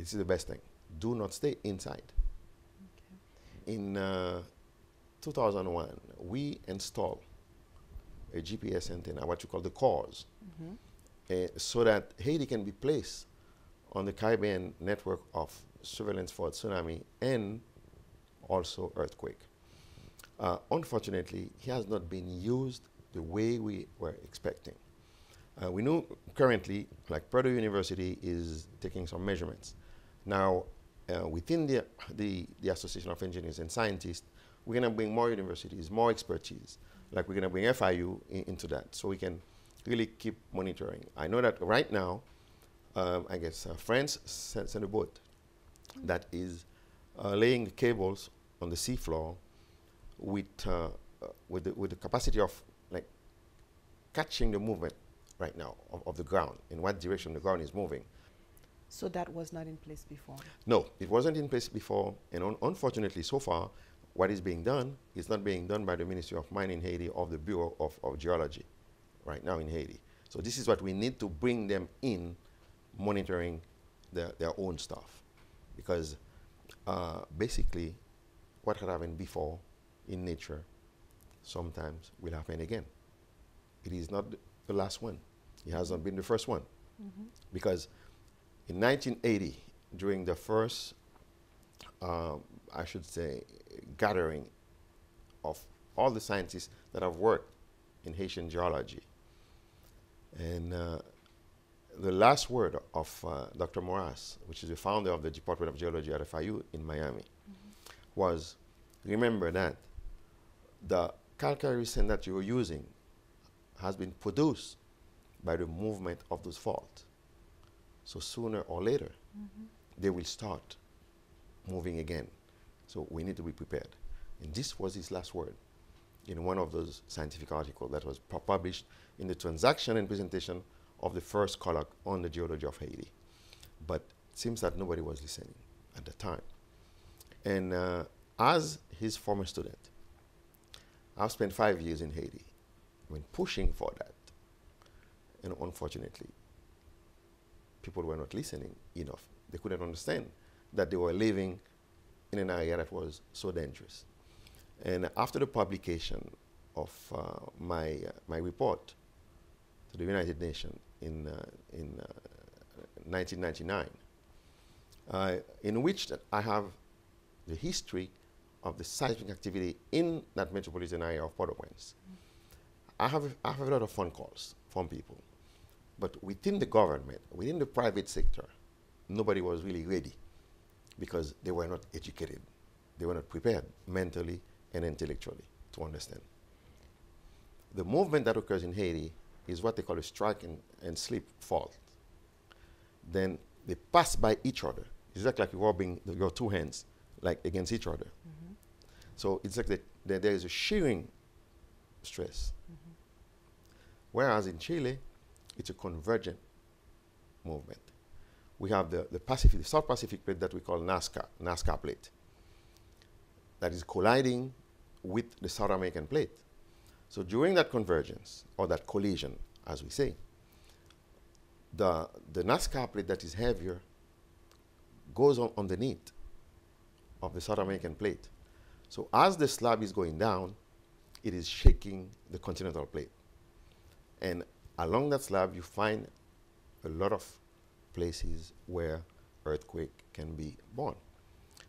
This is the best thing. Do not stay inside. Okay. In 2001, we installed a GPS antenna, what you call the cores, so that Haiti can be placed on the Caribbean network of surveillance for tsunami and also earthquake. Unfortunately, he has not been used the way we were expecting. We know currently, like Purdue University is taking some measurements. Now, within the Association of Engineers and Scientists, we're going to bring more universities, more expertise. Like we're going to bring FIU into that so we can really keep monitoring. I know that right now, I guess France sent a boat that is laying cables on the seafloor with the capacity of like catching the movement right now of the ground, in what direction the ground is moving. So that was not in place before? No, it wasn't in place before, and unfortunately so far, what is being done is not being done by the Ministry of Mines in Haiti or the Bureau of Geology right now in Haiti. So this is what we need to bring them in, monitoring their own stuff. Because basically, what had happened before in nature sometimes will happen again. It is not the last one. It has not been the first one. Because in 1980, during the first, I should say, gathering of all the scientists that have worked in Haitian geology, and the last word of Dr. Moras, which is the founder of the Department of Geology at FIU in Miami, was, remember that the calcareous sand that you are using has been produced by the movement of those faults. So sooner or later, they will start moving again. So we need to be prepared. And this was his last word in one of those scientific articles that was published in the transaction and presentation of the first colloque on the geology of Haiti. But it seems that nobody was listening at the time. And as his former student, I've spent 5 years in Haiti when pushing for that. And unfortunately, people were not listening enough. They couldn't understand that they were living in an area that was so dangerous. And after the publication of my report to the United Nations in 1999, in which that I have the history of the seismic activity in that metropolitan area of Port-au-Prince, I have a lot of phone calls from people. But within the government, within the private sector, nobody was really ready because they were not educated. They were not prepared mentally and intellectually to understand. The movement that occurs in Haiti is what they call a strike and slip fault. Then they pass by each other. It's like you're rubbing your two hands like against each other. So it's like there is a shearing stress. Whereas in Chile, it's a convergent movement. We have the Pacific, the South Pacific plate that we call Nazca plate, that is colliding with the South American plate. So during that convergence, or that collision, as we say, the Nazca plate that is heavier goes on underneath of the South American plate. So as the slab is going down, it is shaking the continental plate. And along that slab, you find a lot of places where earthquake can be born.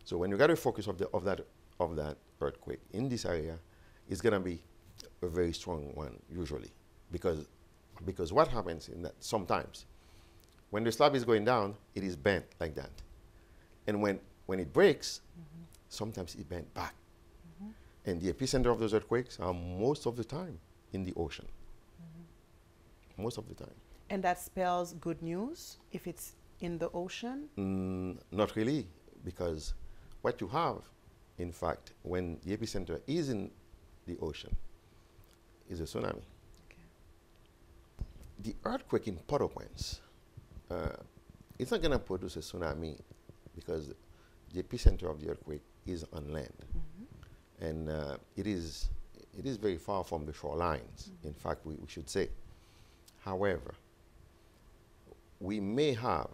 So when you got a focus of that earthquake in this area, it's going to be a very strong one usually, because what happens in that sometimes when the slab is going down, it is bent like that, and when it breaks, sometimes it bent back, and the epicenter of those earthquakes are most of the time in the ocean. Most of the time. And that spells good news if it's in the ocean? Not really, because what you have, in fact, when the epicenter is in the ocean, is a tsunami. Okay. The earthquake in Port-au-Prince, it's not going to produce a tsunami because the epicenter of the earthquake is on land. And it is very far from the shorelines, in fact, we should say. However, we may have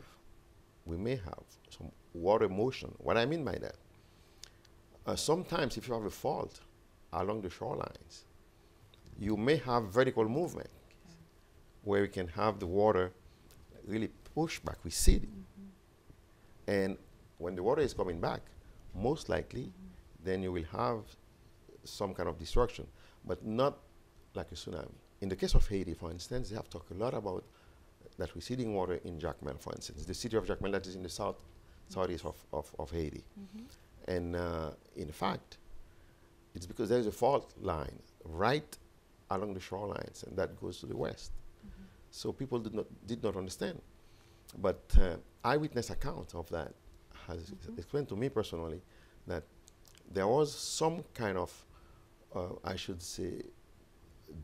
we may have some water motion. What I mean by that, sometimes if you have a fault along the shorelines, you may have vertical movement where you can have the water really push back, receding. And when the water is coming back, most likely, then you will have some kind of destruction, but not like a tsunami. In the case of Haiti, for instance, they have talked a lot about that receding water in Jacmel, for instance, the city of Jacmel that is in the southeast of Haiti. And in fact, it's because there's a fault line right along the shorelines, and that goes to the west. So people did not understand. But eyewitness account of that has explained to me personally that there was some kind of, I should say,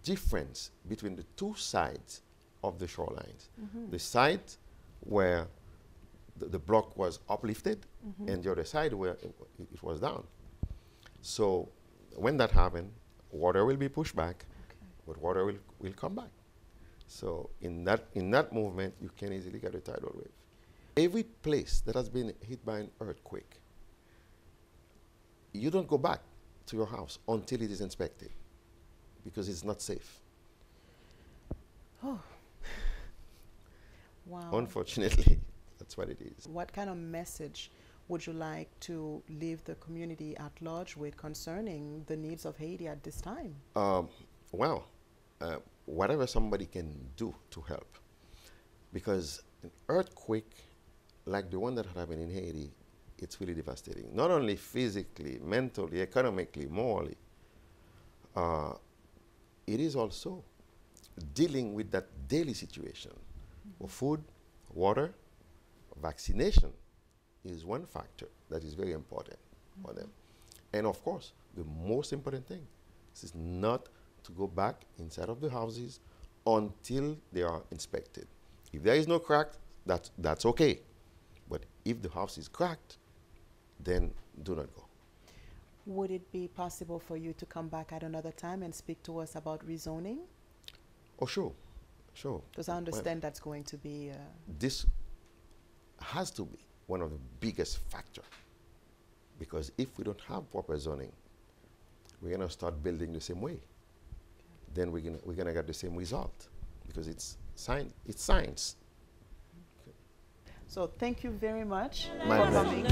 difference between the two sides of the shorelines. The side where the block was uplifted and the other side where it was down. So when that happened, water will be pushed back, but water will come back. So in that movement, you can easily get a tidal wave. Every place that has been hit by an earthquake, you don't go back to your house until it is inspected, because it's not safe. Oh. Wow. Unfortunately, that's what it is. What kind of message would you like to leave the community at large with concerning the needs of Haiti at this time? Whatever somebody can do to help, because an earthquake like the one that happened in Haiti, it's really devastating. Not only physically, mentally, economically, morally. It is also dealing with that daily situation. For food, water, vaccination is one factor that is very important for them. And of course, the most important thing is not to go back inside of the houses until they are inspected. If there is no crack, that's okay. But if the house is cracked, then do not go. Would it be possible for you to come back at another time and speak to us about rezoning? Oh, sure. Because I understand that's going to be... This has to be one of the biggest factors. Because if we don't have proper zoning, we're going to start building the same way. Then we're gonna get the same result, because it's science. Okay. So thank you very much My for coming.